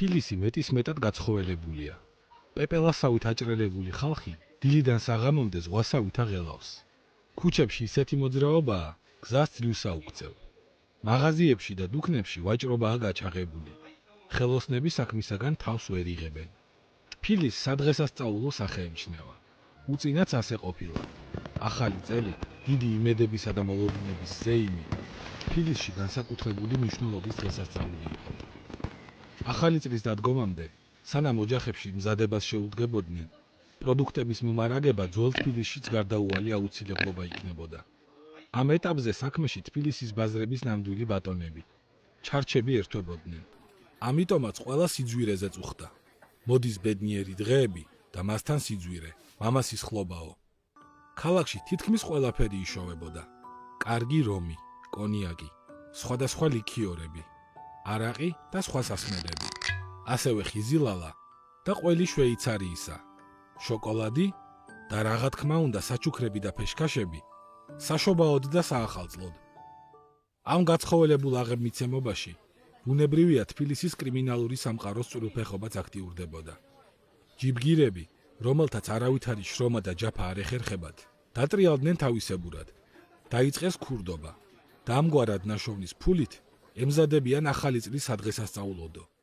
თბილისი მეტისმეტად გაცხოველებულია. პეპელასავით აჭრელებული ხალხი დილიდან საღამომდე ზღვასავით აღელავს. ქუჩებში ისეთი მოძრაობაა, გზას ძლივს აუქცევ. მაღაზიებში და დუქნებში ვაჭრობაა გაჩაღებული. ხელოსნები საქმისაგან თავს ვერ იღებენ. თბილისს სადღესასწაულო სახე ემჩნევა. უწინაც ასე ყოფილა. ახალი წელი, დიდი იმედებისა და მოლოდინების ზეიმი, თბილისში განსაკუთრებული მნიშვნელობის დღესასწაული იყო. ახალი წლის დადგომამდე, სანამ ოჯახებში მზადებას შეუდგებოდნენ, პროდუქტების მომარაგება ძველ თბილისშიც გარდაუვალი აუცილებლობა იქნებოდა. ამ ეტაპზე საქმეში თბილისის ბაზრების ნამდვილი ბატონები, ჩარჩები ერთვებოდნენ. ამიტომაც ყველა სიძვირეზე წუხდა. მოდის ბედნიერი დღეები და მასთან სიძვირე, მამასის ხლობაო. ქალაქში თითქმის ყველაფერი იშოვებოდა. კარგი რომი, კონიაკი, სხვადასხვა ლიქიორები, არაყი და სხვა სასმელები. ასევე ხიზილალა და ყველი შვეიცარიისა, შოკოლადი და რაღა თქმა უნდა საჩუქრები და ფეშქაშები, საშობაოდ და საახალწლოდ. ამ გაცხოველებულ აღებმიცემობაში ბუნებრივია თბილისის კრიმინალური სამყაროს წვრილფეხობაც აქტიურდებოდა. ჯიბგირები, რომელთაც არავითარი შრომა და ჯაფა არ ეხერხებათ, დატრიალდნენ თავისებურად, დაიწყეს ქურდობა და ამგვარად ნაშოვნის ფულით ემზადებიან ახალი წლის სადღესასწაულოდო.